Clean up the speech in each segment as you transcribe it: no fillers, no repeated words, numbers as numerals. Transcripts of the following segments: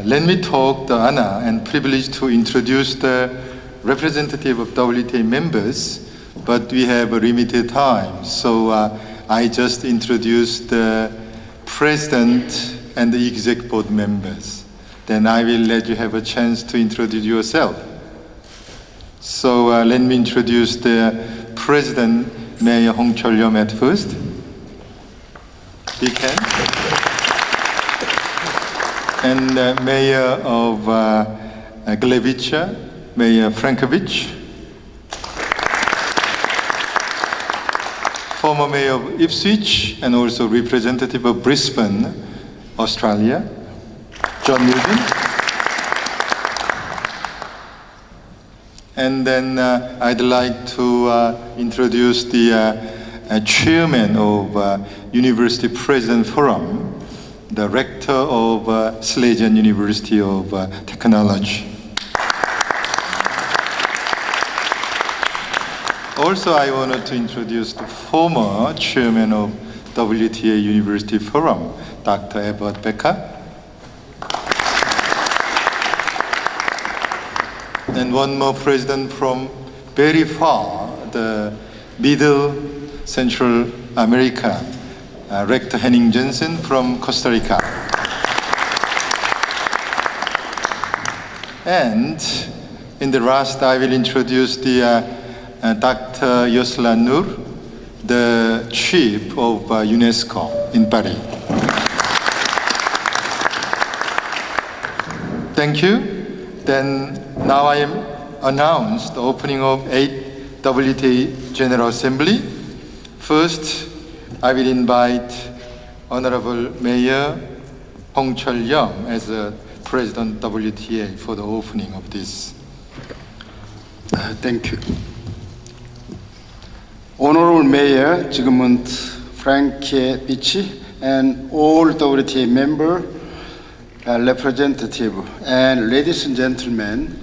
Let me talk the honor and privilege to introduce the representative of WTA members, but we have a limited time, so I just introduced the president and the exec board members. Then I will let you have a chance to introduce yourself. So let me introduce the president, Mayor Hong Chol-yum at first. He can. And Mayor of Gliwice, Mayor Frankovich. Former Mayor of Ipswich and also representative of Brisbane, Australia, John Newton. And then I'd like to introduce the chairman of University President Forum, the rector of Slezhan University of Technology. Also, I wanted to introduce the former chairman of WTA University Forum, Dr. Edward Becker. And one more president from very far, the Middle Central America, Rector Henning Johnson from Costa Rica. And in the last, I will introduce the Dr. Yosla Nur, the chief of UNESCO in Paris. Thank you. Then now I am announced the opening of 8th WTA General Assembly. First, I will invite Honorable Mayor Hong Chol-yum as the President WTA for the opening of this. Thank you. Honorable Mayor 지금은 Frankie Bichi and all WTA member, representative, and ladies and gentlemen,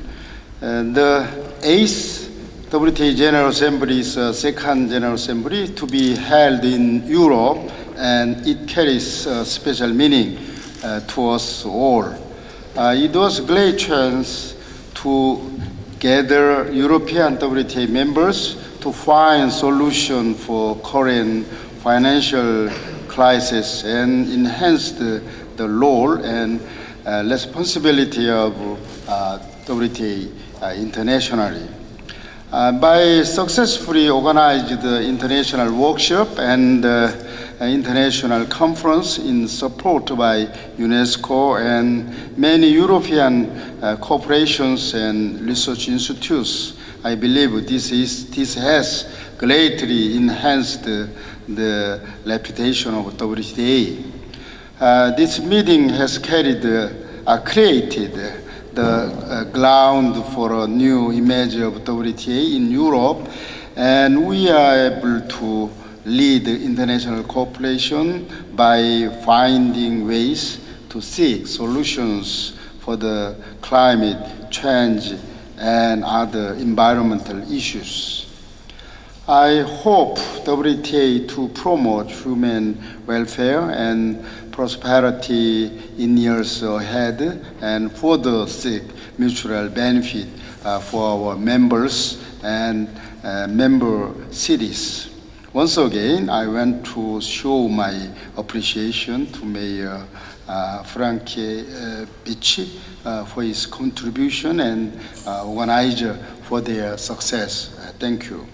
the 8th WTA General Assembly is a second General Assembly to be held in Europe, and it carries a special meaning to us all. It was a great chance to gather European WTA members to find solution for current financial crisis and enhance the role and responsibility of WTA internationally. By successfully organized international workshop and international conference in support by UNESCO and many European corporations and research institutes, I believe this has greatly enhanced the reputation of WTA. This meeting has created the ground for a new image of WTA in Europe, and we are able to lead international cooperation by finding ways to seek solutions for the climate change and other environmental issues. I hope WTA to promote human welfare and prosperity in years ahead and further seek mutual benefit for our members and member cities. Once again, I want to show my appreciation to Mayor Frankie Bichi for his contribution and organizer for their success. Thank you.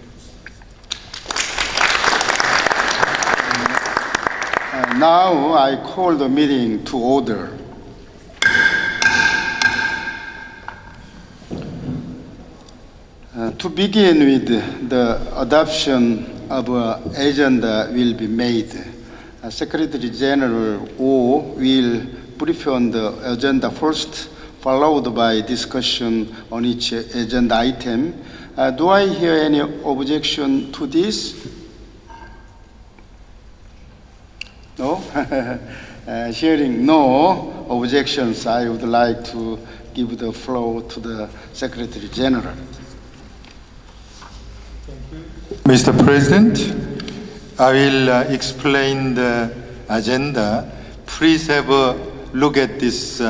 Now I call the meeting to order. To begin with, the adoption of an agenda will be made. Secretary General O will brief on the agenda first, followed by discussion on each agenda item. Do I hear any objection to this? No? Hearing no objections, I would like to give the floor to the Secretary General. Mr. President, I will explain the agenda. Please have a look at this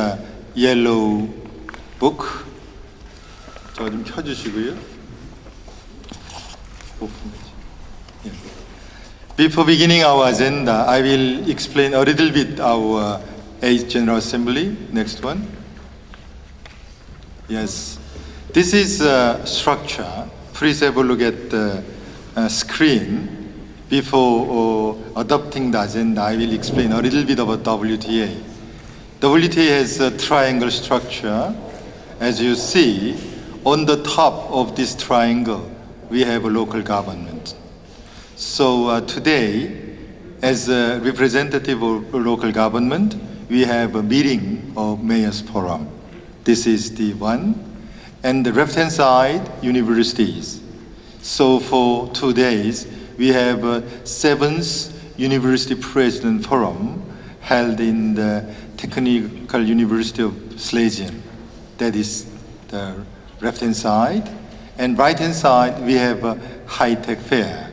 yellow book. 저 좀 켜주시고요. Before beginning our agenda, I will explain a little bit our 8th General Assembly. Next one. Yes. This is a structure. Please have a look at the screen. Before adopting the agenda, I will explain a little bit about WTA. WTA has a triangle structure. As you see, on the top of this triangle, we have a local government. So today, as a representative of local government, we have a meeting of Mayor's Forum. This is the one. And the left-hand side, universities. So for 2 days, we have 7th University President Forum held in the Technical University of Schlesien. That is the left-hand side. And right-hand side, we have a high-tech fair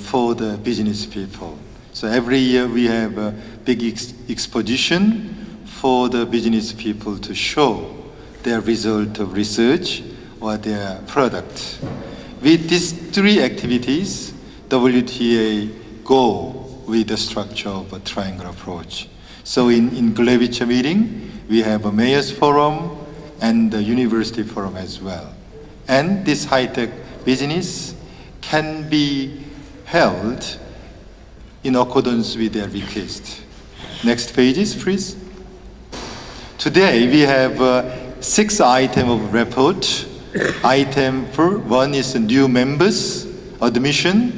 for the business people. So every year we have a big exposition for the business people to show their result of research or their product. With these 3 activities, WTA go with the structure of a triangle approach. So in Gliwice meeting, we have a mayor's forum and the university forum as well. And this high-tech business can be held in accordance with their request. Next pages, please. Today we have 6 items of report. Item 1 is new members admission.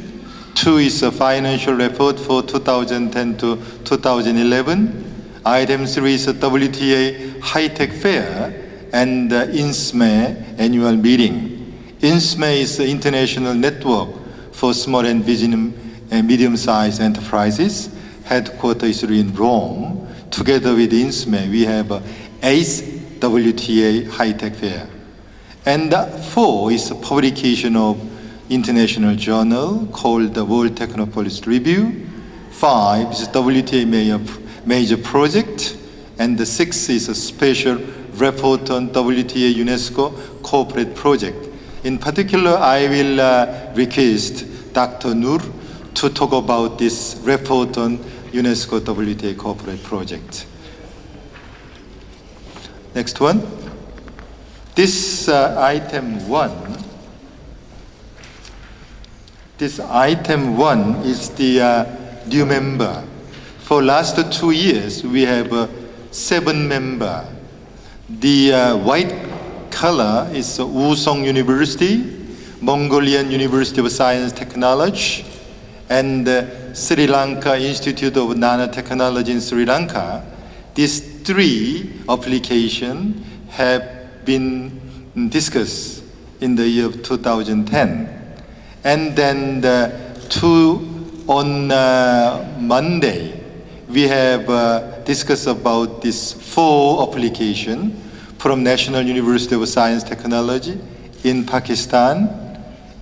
2 is a financial report for 2010 to 2011. Item 3 is a WTA high-tech fair and INSME annual meeting. INSME is the international network for small and medium-sized enterprises. Headquarters is in Rome. Together with INSME, we have 8th WTA high-tech fair. And 4 is a publication of international journal called the World Technopolis Review. 5 is a WTA major project. And the 6 is a special report on WTA UNESCO corporate project. In particular, I will request Dr. Noor to talk about this report on UNESCO WTA corporate project. Next one. This item 1. This item 1 is the new member. For last 2 years, we have 7 members. The white color is Wusong University, Mongolian University of Science Technology, and Sri Lanka Institute of Nanotechnology in Sri Lanka. These 3 applications have been discussed in the year of 2010. And then on Monday, we have discussed about this 4 application from National University of Science Technology in Pakistan,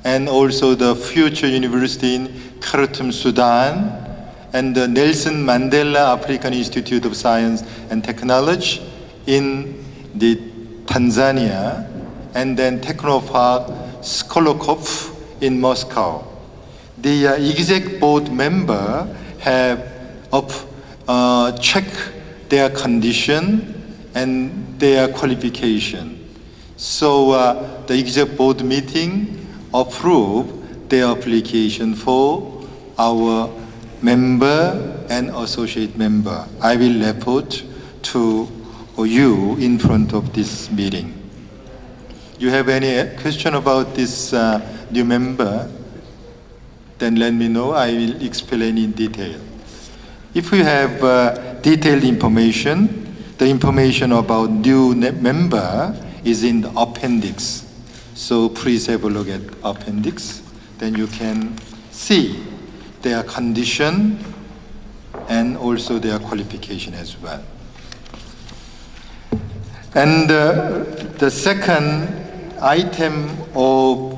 and also the Future University in Khartoum, Sudan, and the Nelson Mandela African Institute of Science and Technology in the Tanzania, and then Technopark Skolokov in Moscow. The exec board member have checked their condition and their qualification. So the exec board meeting approved their application for our member and associate member. I will report to you in front of this meeting. You have any question about this new member? Then let me know. I will explain in detail. If you have detailed information, the information about new member is in the appendix. So please have a look at appendix. Then you can see their condition and also their qualification as well. And the second item of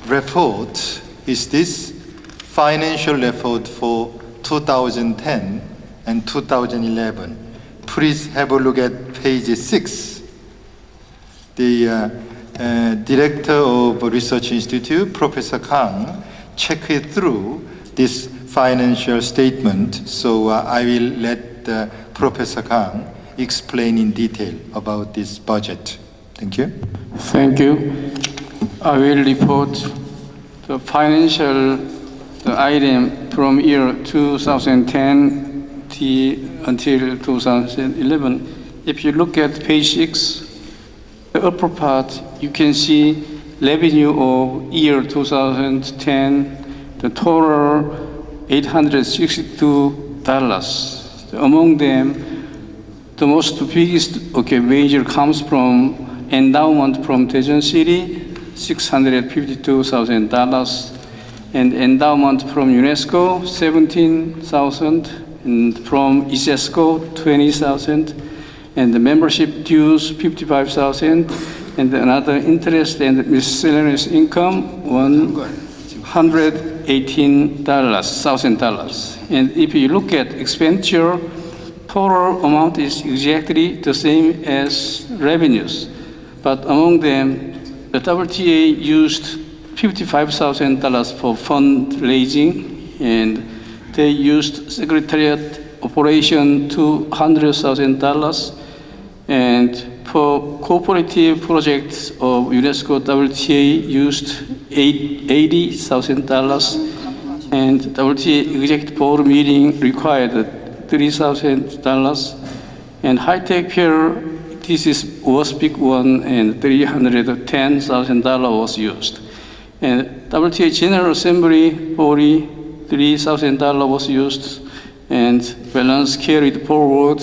report is this financial report for 2010 and 2011. please have a look at page 6. The Director of Research Institute, Professor Kang, checked through this financial statement, so I will let Professor Kang explain in detail about this budget. Thank you. Thank you. I will report the financial item from year 2010 until 2011. If you look at page 6, the upper part, you can see revenue of year 2010, the total $862. Among them, the most biggest major comes from endowment from Daejeon City, $652,000, and endowment from UNESCO, $17,000, and from ISESCO, $20,000, and the membership dues, $55,000, and another interest and miscellaneous income, $118,000. And if you look at expenditure, total amount is exactly the same as revenues, but among them, the WTA used $55,000 for fundraising, and they used Secretariat operation $200,000, and for cooperative projects of UNESCO WTA used $80,000, and WTA Executive Board meeting required $3,000, and high-tech fair, this was big one, and $310,000 was used. And WTA General Assembly, $43,000 was used, and balance carried forward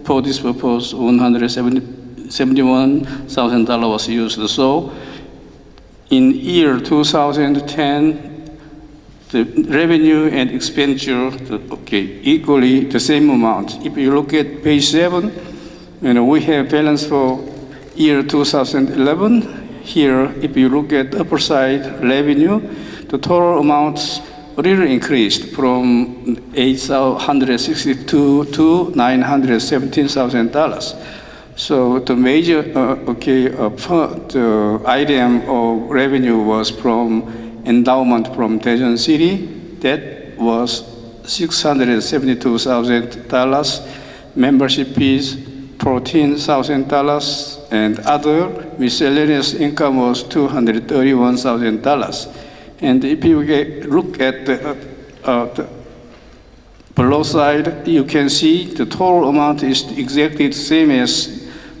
for this purpose, $171,000 was used. So in year 2010, the revenue and expenditure, equally the same amount. If you look at page 7, we have balance for year 2011. Here, if you look at upper side revenue, the total amounts really increased from $862 to $917,000. So the major the item of revenue was from endowment from Daejeon City. That was $672,000. Membership fees, $14,000, and other miscellaneous income was $231,000. And if you look at the below side, you can see the total amount is exactly the same as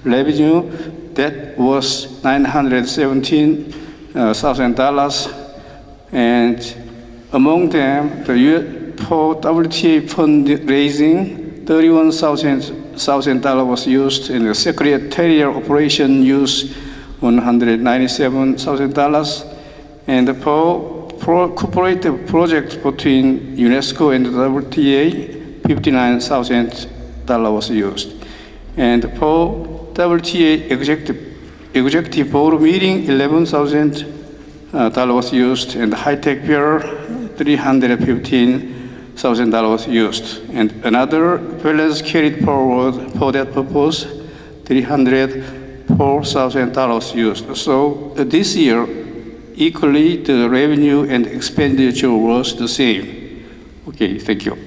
revenue. That was $917,000. And among them, for WTA fundraising, $31,000 was used, and the Secretariat operation used $197,000, and for cooperative project between UNESCO and the WTA, $59,000 was used. And for WTA executive board meeting, $11,000 was used, and high-tech fair, $315,000 was used. And another balance carried forward for that purpose, $304,000 was used. So this year, equally, the revenue and expenditure was the same. Okay, thank you.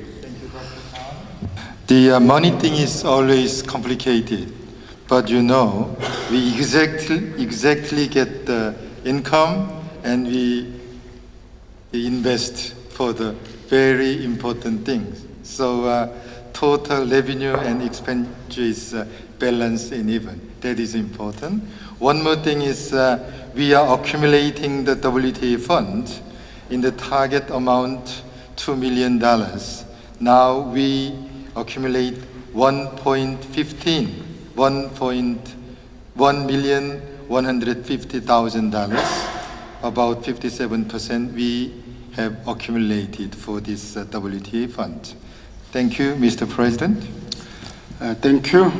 The money thing is always complicated, but we exactly get the income, and we invest for the very important things. So total revenue and expenditure is balanced and even. That is important. One more thing is we are accumulating the WTA fund in the target amount $2 million. Now we accumulate $1,150,000, about 57% we have accumulated for this WTA fund. Thank you, Mr. President. Thank you,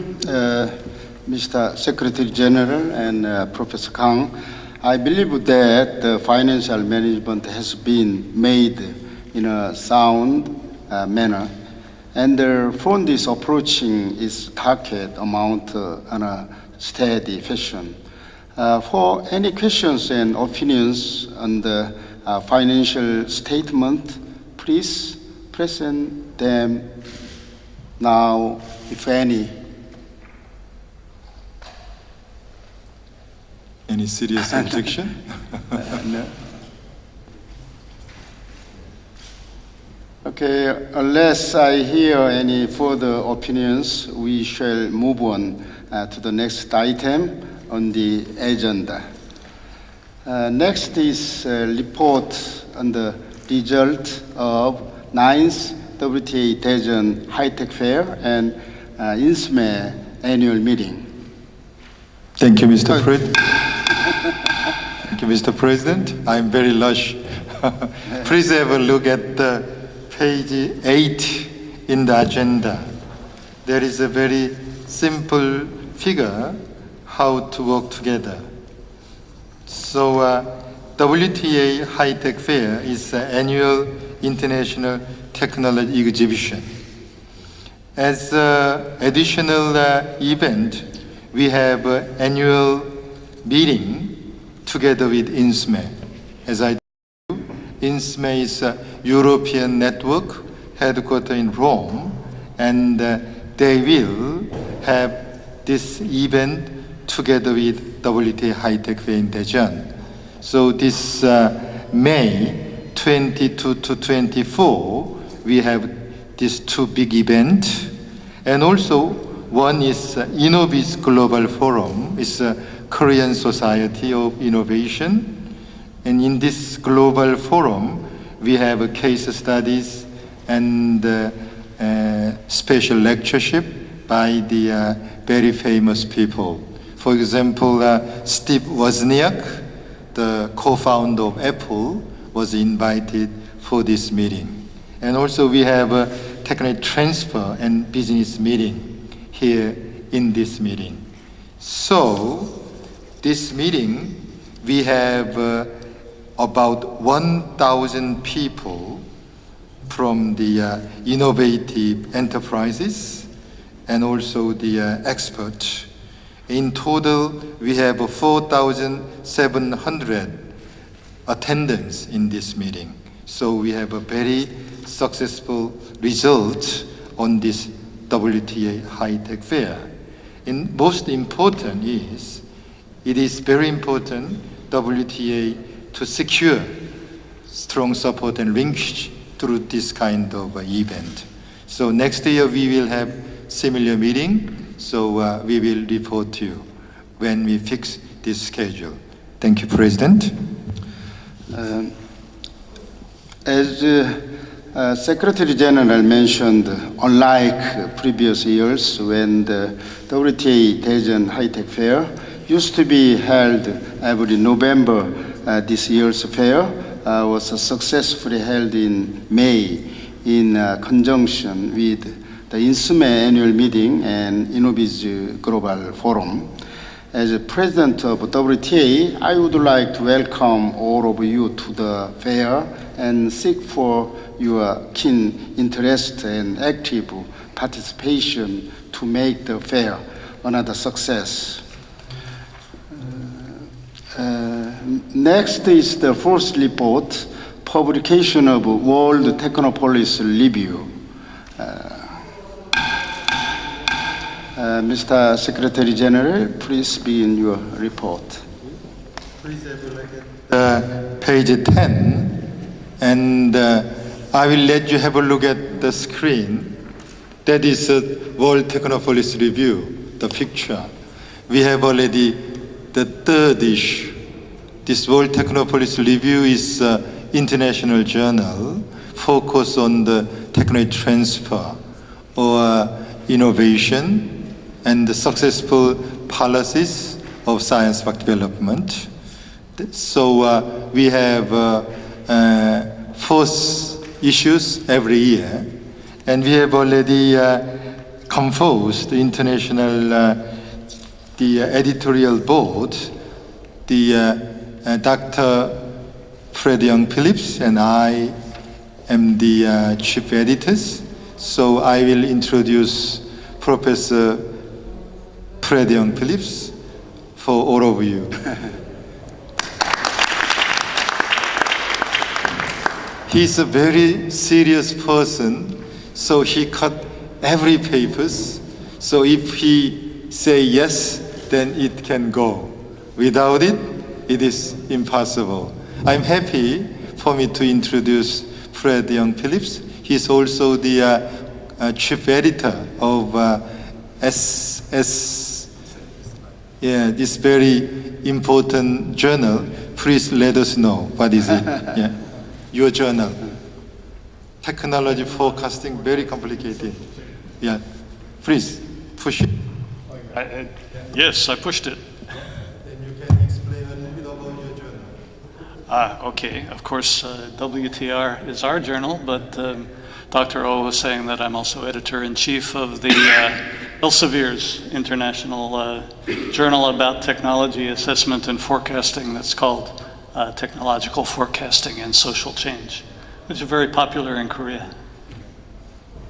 Mr. Secretary General and Professor Kang. I believe that the financial management has been made in a sound manner. and the fund is approaching its target amount on a steady fashion. For any questions and opinions on the financial statement, please present them now, if any. Any serious objection? No. Okay, unless I hear any further opinions, we shall move on to the next item on the agenda. Next is a report on the result of 9th WTA Daejeon High-Tech Fair and INSME annual meeting. Thank you, Mr. President. Thank you, Mr. President. I'm very lush. Please have a look at page 8 in the agenda. There is a very simple figure how to work together. So WTA High-Tech Fair is an annual international technology exhibition. As an additional event, we have an annual meeting together with INSME. As I told you, INSME is a European network headquartered in Rome, and they will have this event together with WTA High-Tech Fair in Daejeon. So this May 22 to 24, we have these two big events. And also, one is Innoviz Global Forum. It's a Korean Society of Innovation. And in this global forum, we have case studies and special lectureship by the very famous people. For example, Steve Wozniak, the co-founder of Apple, was invited for this meeting. And also we have a technology transfer and business meeting here in this meeting. So this meeting, we have about 1,000 people from the innovative enterprises and also the experts. In total, we have 4,700 attendance in this meeting. So we have a very successful result on this WTA High-Tech Fair. And most important is, it is very important WTA to secure strong support and linkage through this kind of event. So next year we will have similar meeting, so we will report to you when we fix this schedule. Thank you, President. As Secretary General mentioned, unlike previous years when the WTA Daejeon High-Tech Fair used to be held every November, this year's fair was successfully held in May in conjunction with the INSME annual meeting and Innoviz Global Forum. As a president of WTA, I would like to welcome all of you to the fair and seek for your keen interest and active participation to make the fair another success. Next is the first report, publication of World Technopolis Review. Mr. Secretary General, please begin your report. Please have a look at page 10, and I will let you have a look at the screen. That is World Technopolis Review, the picture. We have already the third issue. This World Technopolis Review is an international journal focused on the technology transfer or innovation and the successful policies of science park development. So we have 4 issues every year, and we have already composed the international the editorial board, the Dr. Fred Young Phillips and I am the chief editors. So I will introduce Professor Fred Young Phillips for all of you. He's a very serious person, so he cut every papers. So if he say yes, then it can go. Without it, it is impossible. I'm happy for me to introduce Fred Young Phillips. He's also the chief editor of this very important journal. Please let us know what is it. Yeah. Your journal. Technology forecasting, very complicated. Yeah. Please push it. Yes, I pushed it. Then you can explain a little bit about your journal. Okay, of course, WTR is our journal, but Dr. O was saying that I'm also editor-in-chief of the Elsevier's International Journal about Technology Assessment and Forecasting that's called Technological Forecasting and Social Change, which is very popular in Korea.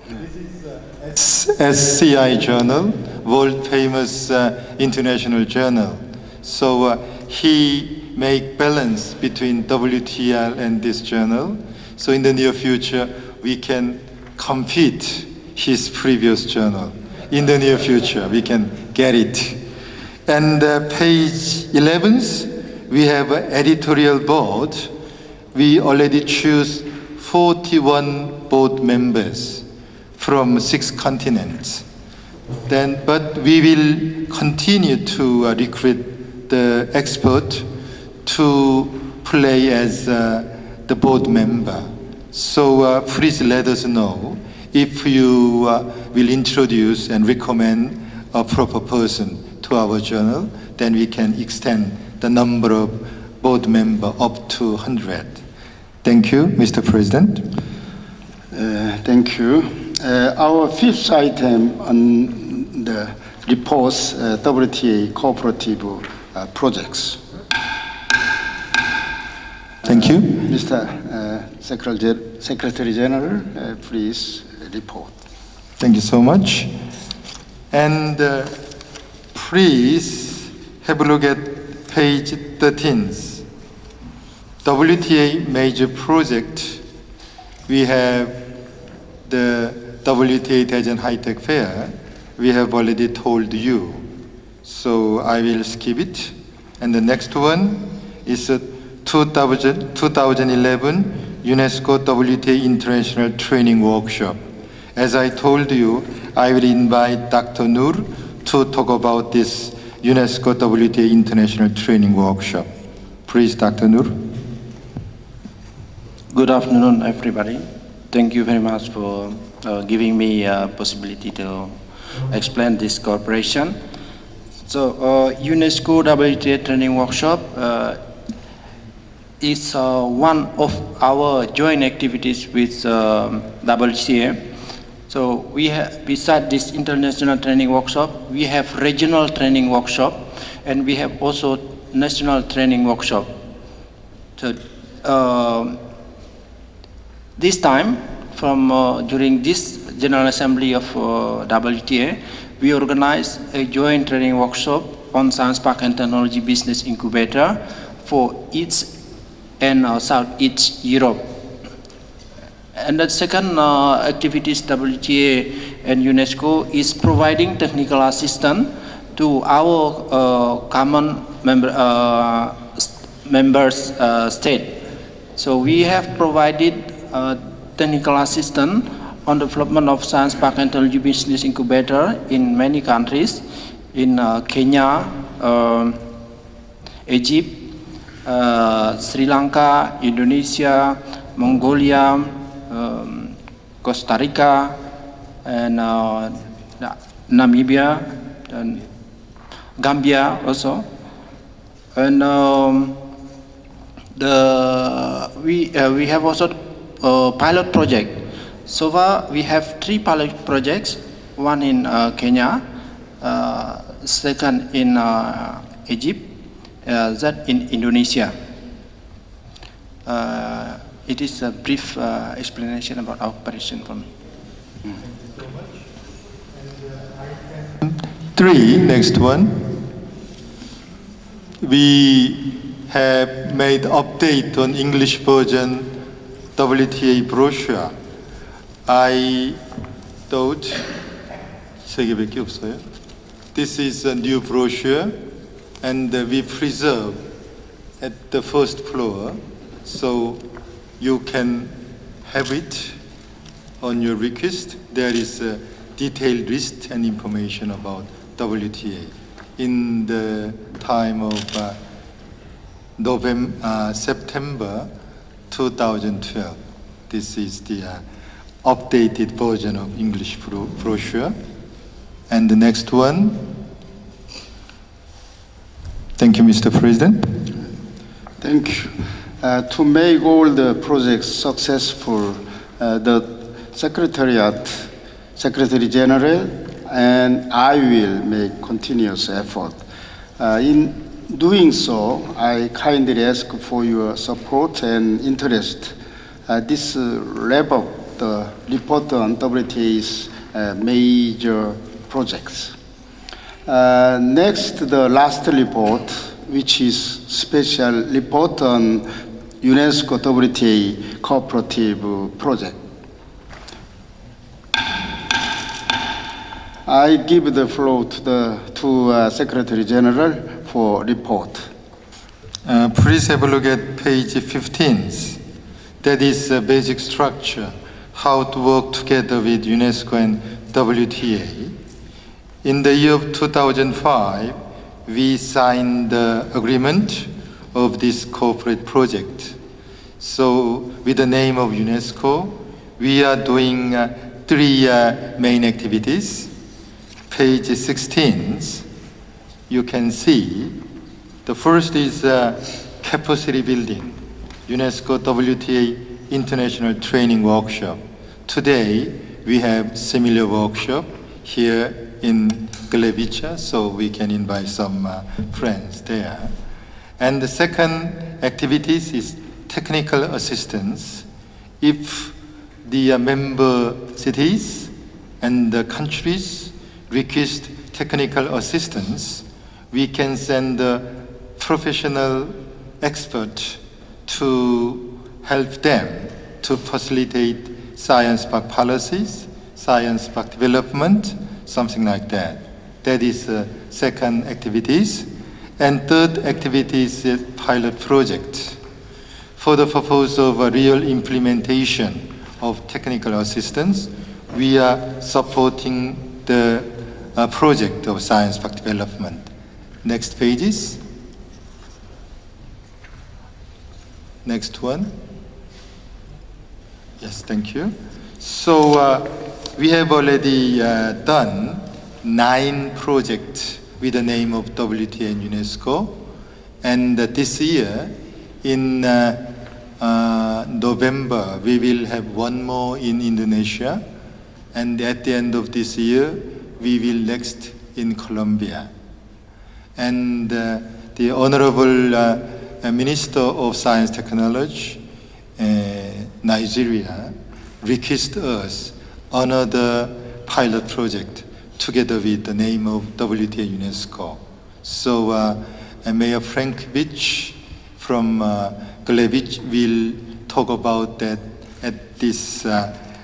This is SCI journal, world famous international journal. So he make balance between WTL and this journal. So in the near future, we can compete his previous journal. In the near future, we can get it. And page 11, we have an editorial board. We already choose 41 board members from 6 continents. But we will continue to recruit the expert to play as the board member. So please let us know if you will introduce and recommend a proper person to our journal, then we can extend the number of board members up to 100. Thank you, Mr. President. Thank you. Our fifth item on the reports WTA cooperative projects. Thank you. Mr. Secretary General, please report. Thank you so much. And please have a look at page 13. WTA major project. We have the WTA Daejeon High-Tech Fair. We have already told you. So I will skip it. And the next one is 2011 UNESCO WTA International Training Workshop. As I told you, I will invite Dr. Noor to talk about this UNESCO WTA International Training Workshop. Please, Dr. Noor. Good afternoon, everybody. Thank you very much for giving me a possibility to explain this cooperation. So, UNESCO WTA Training Workshop is one of our joint activities with WTA. So we have, beside this international training workshop, we have regional training workshop, and we have also national training workshop. So this time, during this General Assembly of WTA, we organized a joint training workshop on Science Park and Technology Business Incubator for East and Southeast Europe. And the second activities WTA and UNESCO is providing technical assistance to our common members state. So we have provided technical assistance on development of Science Park and Technology Business Incubator in many countries, in Kenya, Egypt, Sri Lanka, Indonesia, Mongolia, Costa Rica, and Namibia, and Gambia also. And we have also a pilot project. So far, we have 3 pilot projects, one in Kenya, second in Egypt, that in Indonesia. It is a brief explanation about our operation from me. 3, next one. We have made update on English version WTA brochure. I thought 세 개밖에 없어요. This is a new brochure, and we preserve at the first floor, so you can have it on your request. There is a detailed list and information about WTA. In the time of September 2012, this is the updated version of English brochure. And the next one. Thank you, Mr. President. Thank you. To make all the projects successful, the Secretary General and I will make continuous effort. In doing so, I kindly ask for your support and interest. This wrap up the report on WTA's major projects. Next, the last report, which is special report on UNESCO WTA cooperative project. I give the floor to Secretary General for report. Please have a look at page 15. That is the basic structure, how to work together with UNESCO and WTA. In the year of 2005, we signed the agreement of this corporate project. So with the name of UNESCO, we are doing 3 main activities. Page 16, you can see the first is capacity building, UNESCO WTA International Training Workshop. Today, we have similar workshop here in Gliwice, so we can invite some friends there. And the second activities is technical assistance. If the member cities and the countries request technical assistance, we can send a professional expert to help them to facilitate science park policies, science park development, something like that. That is second activities. And third activities is pilot project. For the purpose of a real implementation of technical assistance, we are supporting the project of science park development. Next pages. Next one. Yes, thank you. So we have already done 9 projects with the name of WTA and UNESCO. And this year, in November, we will have 1 more in Indonesia. And at the end of this year, we will next in Colombia. And the Honorable Minister of Science Technology, Nigeria, requested us another pilot project together with the name of WTA UNESCO. So Mayor Frank Beach from Gliwice will talk about that at this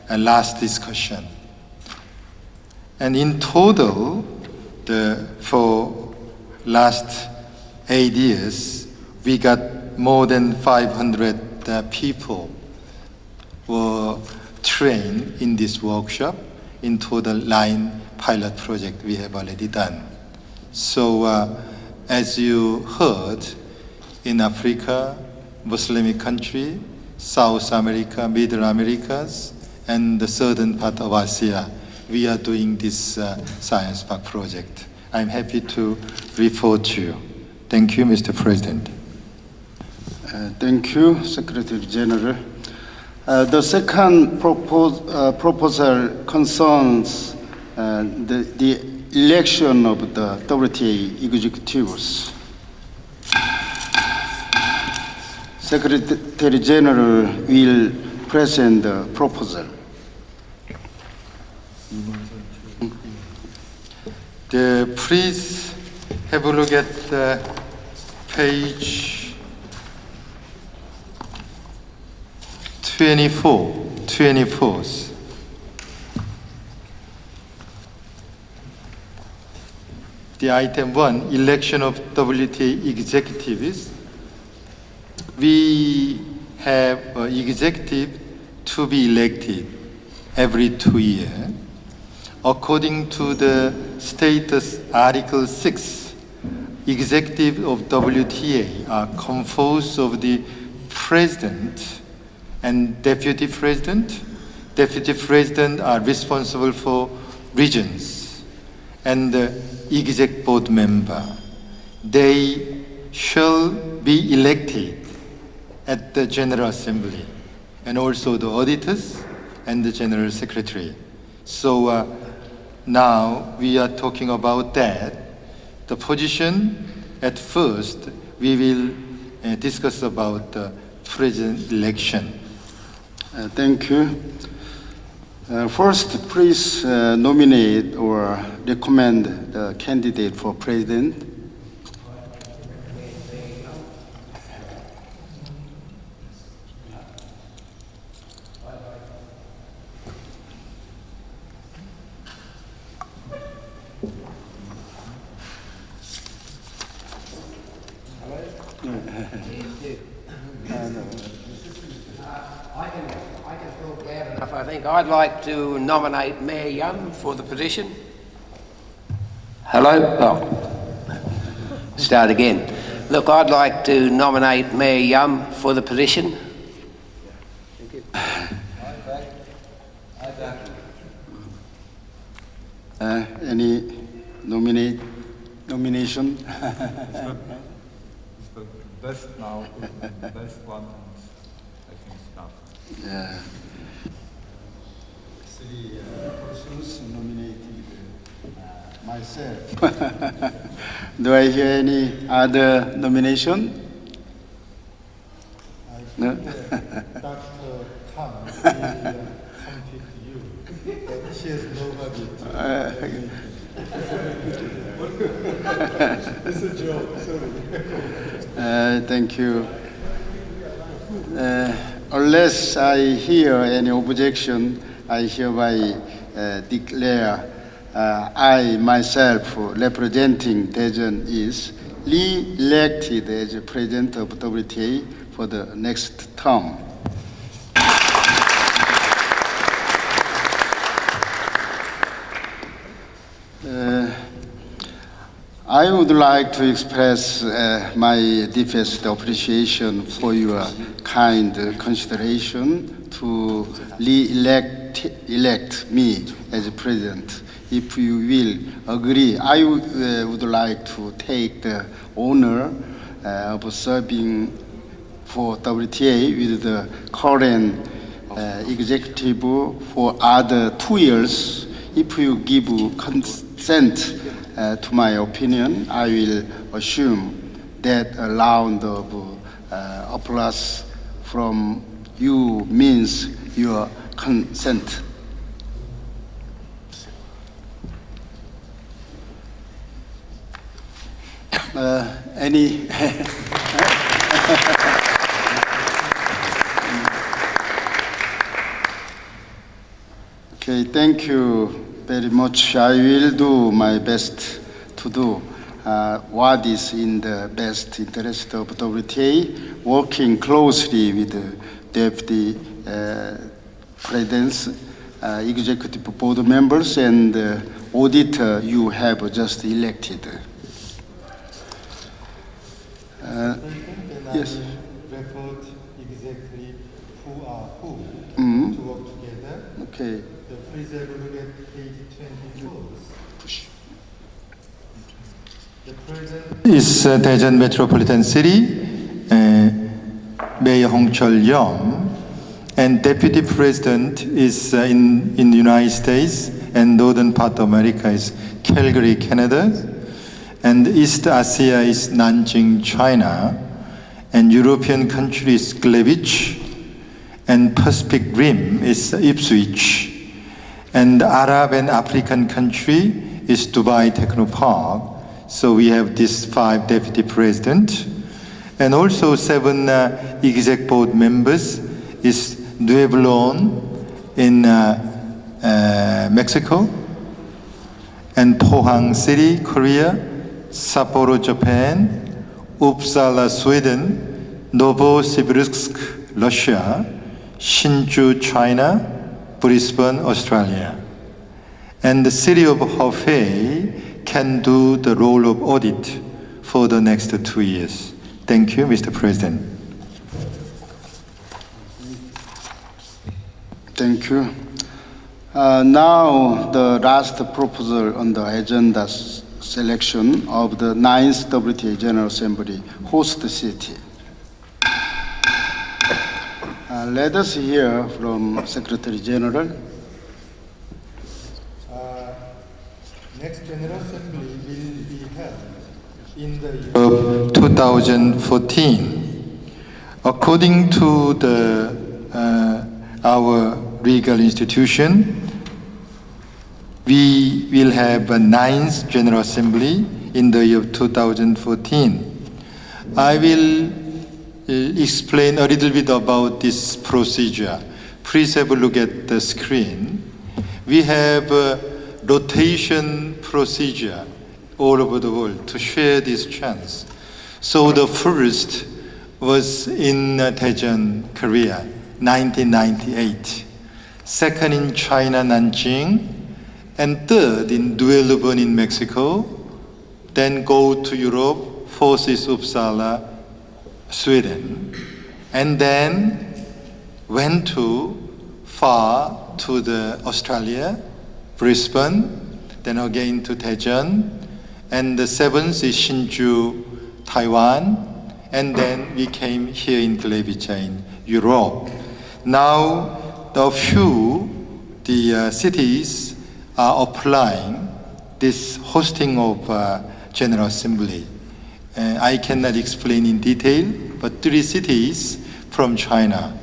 last discussion. And in total, for last 8 years, we got more than 500 people were trained in this workshop. In total, 9 pilot projects we have already done. So as you heard, in Africa, Muslim country, South America, Middle Americas, and the southern part of Asia, we are doing this science park project. I'm happy to report to you. Thank you, Mr. President. Thank you, Secretary General. The second proposal concerns the election of the WTA executives. Secretary General will present the proposal. Please have a look at page 24. The item 1, election of WTA executives. We have an executive to be elected every 2 years. According to the status Article 6, executive of WTA are composed of the president and deputy president. Deputy president are responsible for regions and the exec board member. They shall be elected at the General Assembly, and also the auditors and the General Secretary. So now we are talking about that. The position, at first, we will discuss about the president election. Thank you. First, please nominate or recommend the candidate for president. I think I'd like to nominate Mayor Yum for the position. Hello? Oh. Start again. Look, I'd like to nominate Mayor Yum for the position. Thank you. Any nomination? It's the best now, the best one, I think staff. Yeah. Three persons nominated myself. Do I hear any other nomination? No? Dr. Khan will compete you, but she has nobody to. It's a joke, sorry. Thank you. Unless I hear any objection, I hereby declare I myself, representing Daejeon East, re-elected as president of WTA for the next term. I would like to express my deepest appreciation for your kind consideration to elect me as president. If you will agree, I would like to take the honor of serving for WTA with the current executive for other 2 years. If you give consent to my opinion, I will assume that a round of applause from you means your consent. Any? Okay, thank you very much. I will do my best to do what is in the best interest of WTA, working closely with the deputy presidents, executive board members, and auditor you have just elected. Yes. Report exactly who are who to work together. Okay. Please have a look at page 24. The president is Daejeon Metropolitan City, Mayor Hong-chul Young, and deputy president is in the United States, and northern part of America is Calgary, Canada, and East Asia is Nanjing, China, and European country is Gliwice, and Pacific Rim is Ipswich, and Arab and African country is Dubai Techno Park. So we have these 5 deputy presidents, and also 7 exec board members is Nuevo León in Mexico, and Pohang City, Korea, Sapporo, Japan, Uppsala, Sweden, Novosibirsk, Russia, Hsinchu, China, Brisbane, Australia. And the city of Hefei can do the role of audit for the next 2 years. Thank you, Mr. President. Thank you. Now, the last proposal on the agenda selection of the 9th WTA General Assembly host city. Let us hear from Secretary General. Next General Assembly will be held in the year of 2014. According to our legal institution, we will have a 9th General Assembly in the year of 2014. I will explain a little bit about this procedure. Please have a look at the screen. We have a rotation procedure all over the world to share this chance. So the first was in Daejeon, Korea, 1998. Second in China, Nanjing. And third in Nuevo León in Mexico. Then go to Europe. Fourth is Uppsala, Sweden. And then went to the Australia, Brisbane, then again to Daejeon, and the 7th is Hsinchu, Taiwan, and then we came here in Gliwice in Europe. Now, the cities are applying this hosting of General Assembly. I cannot explain in detail, but 3 cities from China,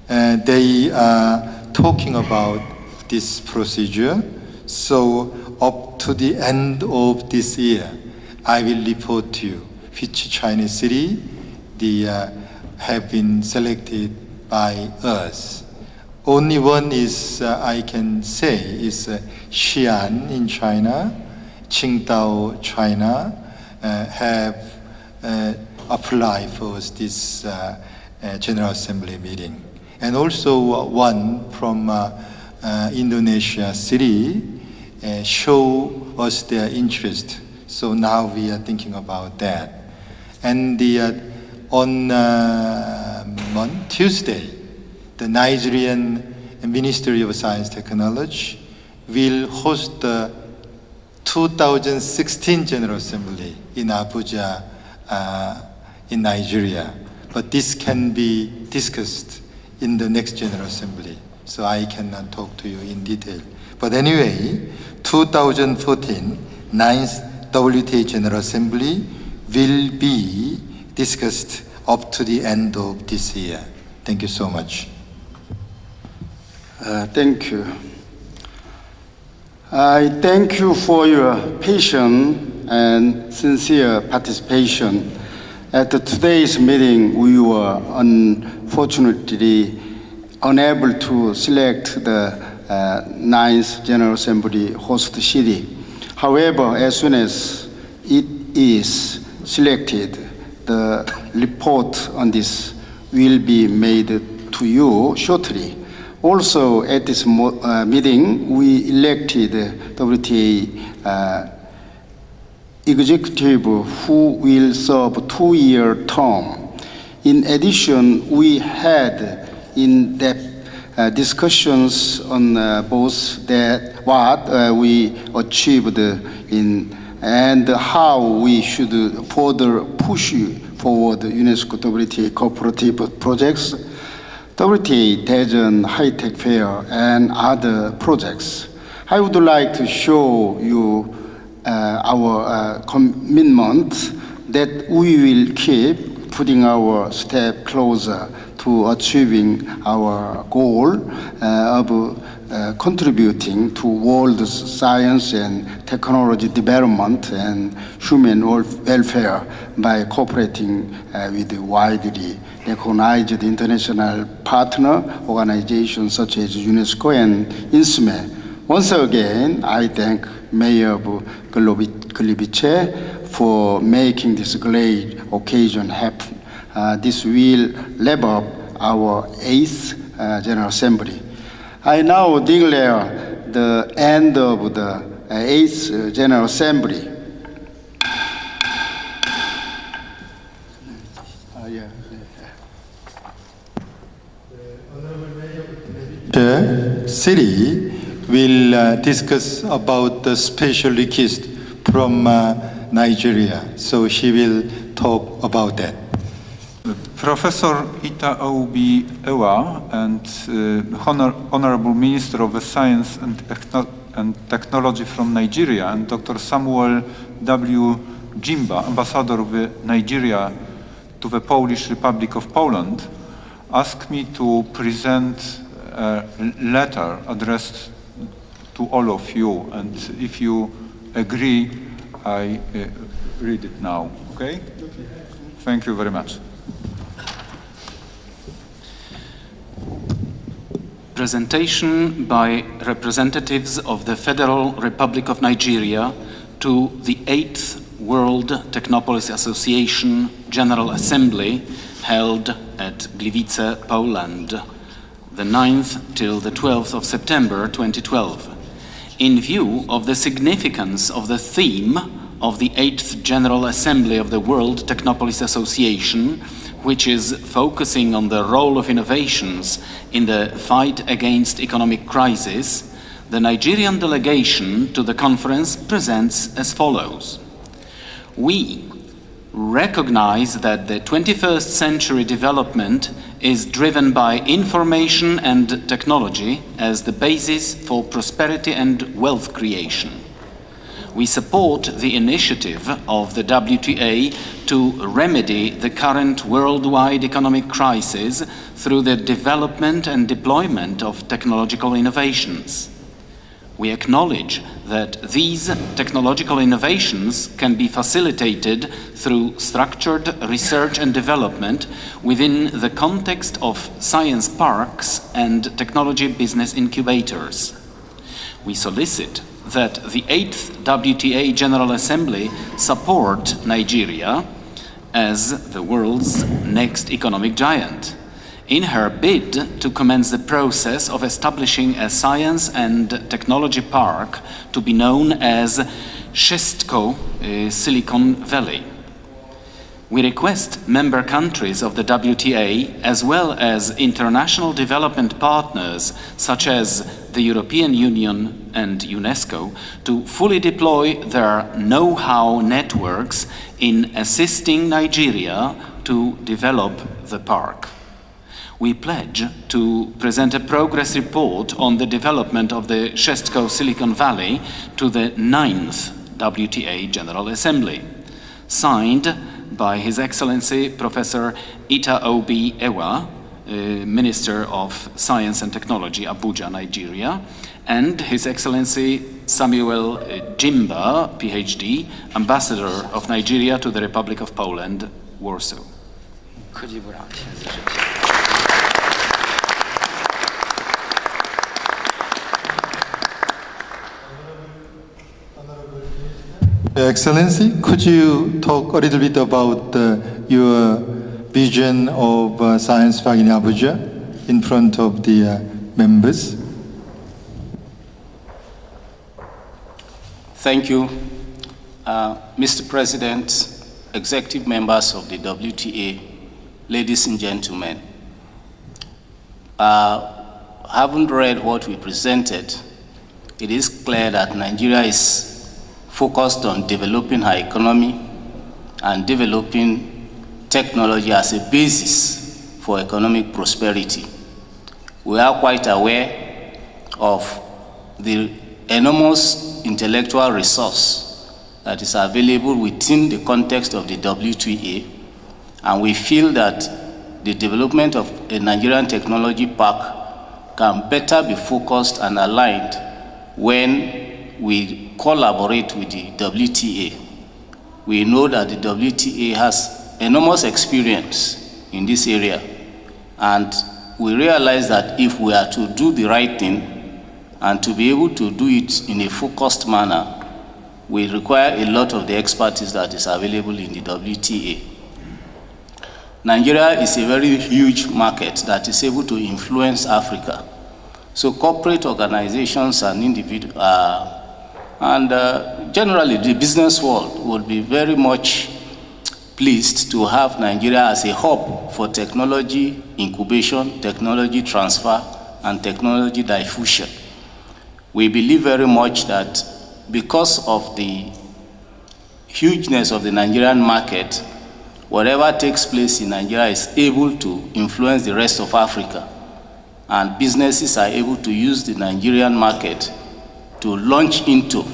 they are talking about this procedure. So up to the end of this year, I will report to you which Chinese city have been selected by us. Only one is, I can say, is Xi'an in China, Qingdao, China, have applied for this General Assembly meeting. And also one from Indonesia city show us their interest. So now we are thinking about that. And on Tuesday, the Nigerian Ministry of Science and Technology will host the 2016 General Assembly in Abuja, in Nigeria. But this can be discussed in the next General Assembly, so I cannot talk to you in detail. But anyway, 2014 9th WTA General Assembly will be discussed up to the end of this year. Thank you so much. Thank you. I thank you for your patient and sincere participation. At today's meeting, we were unfortunately unable to select the 9th General Assembly host city. However, as soon as it is selected, the report on this will be made to you shortly. Also, at this meeting, we elected WTA executive who will serve 2-year term. In addition, we had in-depth discussions on both what we achieved and how we should further push forward UNESCO WTA cooperative projects, WTA Daejeon High-Tech Fair, and other projects. I would like to show you our commitment that we will keep putting our step closer to achieving our goal of contributing to world science and technology development and human welfare by cooperating with widely recognized international partner organizations such as UNESCO and INSME. Once again, I thank Mayor of Gliwice for making this great occasion happen. This will wrap up our 8th General Assembly. I now declare the end of the 8th General Assembly. The city will discuss about the special request from Nigeria. So she will talk about that. Professor Ita Obi Ewa and Honorable Minister of Science and Technology from Nigeria and Dr. Samuel W. Jimba, Ambassador of Nigeria to the Polish Republic of Poland, asked me to present a letter addressed to all of you, and if you agree, I read it now, okay? Thank you very much. Presentation by representatives of the Federal Republic of Nigeria to the 8th World Technopolis Association General Assembly held at Gliwice, Poland, the 9th till the 12th of September 2012. In view of the significance of the theme of the 8th General Assembly of the World Technopolis Association, which is focusing on the role of innovations in the fight against economic crisis, the Nigerian delegation to the conference presents as follows. We recognize that the 21st century development is driven by information and technology as the basis for prosperity and wealth creation. We support the initiative of the WTA to remedy the current worldwide economic crisis through the development and deployment of technological innovations. We acknowledge that these technological innovations can be facilitated through structured research and development within the context of science parks and technology business incubators. We solicit that the 8th WTA General Assembly support Nigeria as the world's next economic giant in her bid to commence the process of establishing a science and technology park to be known as Wszystko Silicon Valley. We request member countries of the WTA, as well as international development partners such as the European Union and UNESCO, to fully deploy their know-how networks in assisting Nigeria to develop the park. We pledge to present a progress report on the development of the Wszystko Silicon Valley to the 9th WTA General Assembly. Signed by His Excellency Professor Ita Obi Ewa, Minister of Science and Technology, Abuja, Nigeria, and His Excellency Samuel Jimba, PhD, Ambassador of Nigeria to the Republic of Poland, Warsaw. Excellency, could you talk a little bit about your vision of Science Park in Abuja in front of the members? Thank you, Mr. President, executive members of the WTA, ladies and gentlemen. Having read what we presented, it is clear that Nigeria is focused on developing her economy and developing technology as a basis for economic prosperity. We are quite aware of the enormous intellectual resource that is available within the context of the WTA, and we feel that the development of a Nigerian technology park can better be focused and aligned when we collaborate with the WTA. We know that the WTA has enormous experience in this area, and we realize that if we are to do the right thing and to be able to do it in a focused manner, we require a lot of the expertise that is available in the WTA. Nigeria is a very huge market that is able to influence Africa. So corporate organizations and individuals, generally the business world would be very much pleased to have Nigeria as a hub for technology incubation, technology transfer, and technology diffusion. We believe very much that because of the hugeness of the Nigerian market, whatever takes place in Nigeria is able to influence the rest of Africa, and businesses are able to use the Nigerian market to launch into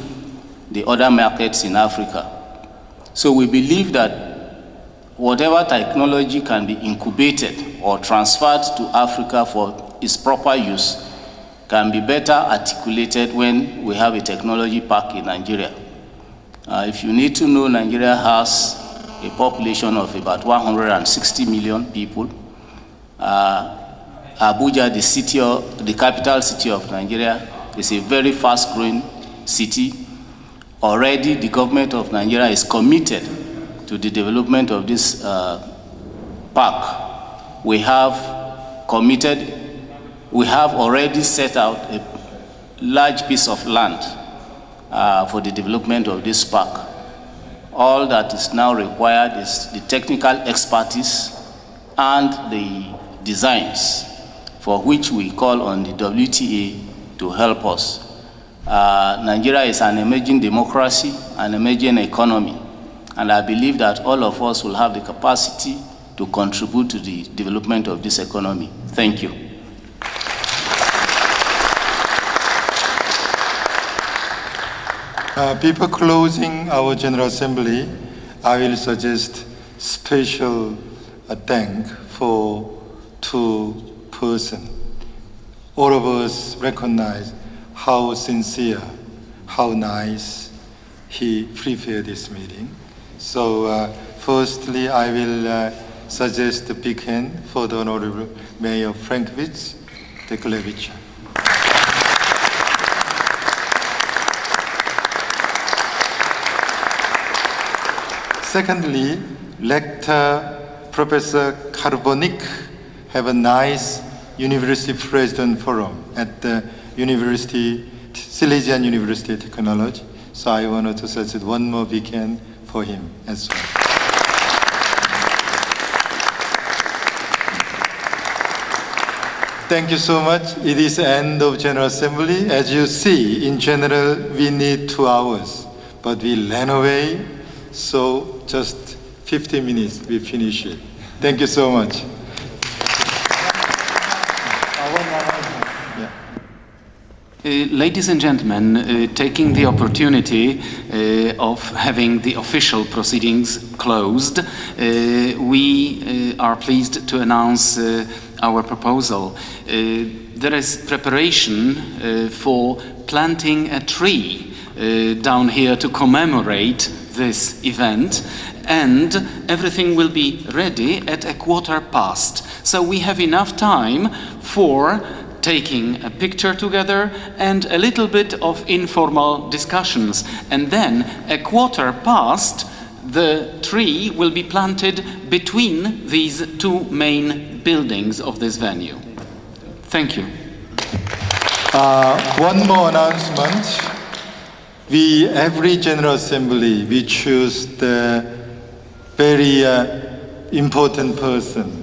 the other markets in Africa. So we believe that whatever technology can be incubated or transferred to Africa for its proper use can be better articulated when we have a technology park in Nigeria. If you need to know, Nigeria has a population of about 160 million people. Abuja, the capital city of Nigeria, is a very fast-growing city. Already, the government of Nigeria is committed to the development of this park. We have already set out a large piece of land for the development of this park. All that is now required is the technical expertise and the designs, for which we call on the WTA to help us. Nigeria is an emerging democracy, an emerging economy, and I believe that all of us will have the capacity to contribute to the development of this economy. Thank you. Before closing our General Assembly, I will suggest special thank for two persons. All of us recognize how sincere, how nice he prepared this meeting. So firstly, I will suggest a big hand for the Honorable Mayor Frankiewicz, the Gliwice. Secondly, Rector Professor Karbonik have a nice University President Forum at the Silesian University of Technology. So I wanted to suggest one more big hand for him as well. Thank you so much. It is the end of General Assembly. As you see, in general, we need 2 hours, but we ran away. So just 50 minutes, we finish it. Thank you so much. Ladies and gentlemen, taking the opportunity of having the official proceedings closed, we are pleased to announce our proposal. There is preparation for planting a tree down here to commemorate this event, and everything will be ready at 1:15. So we have enough time for taking a picture together and a little bit of informal discussions. And then 1:15, the tree will be planted between these 2 main buildings of this venue. Thank you. One more announcement. Every General Assembly, we choose the very important person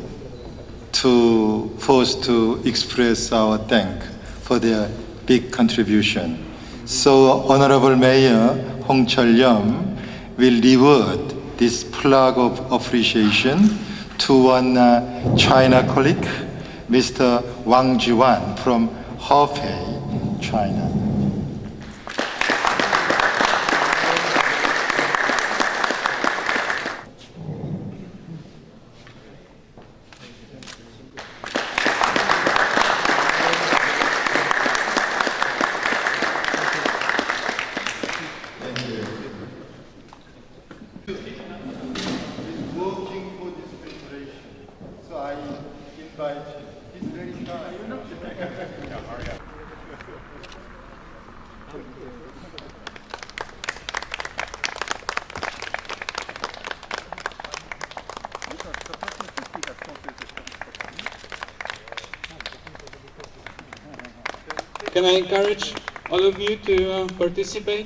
for us to express our thanks for their big contribution. So Honorable Mayor Hong Chol-yum will reward this flag of appreciation to one China colleague, Mr. Wang Jiwan from Hefei, China. Can I encourage all of you to participate?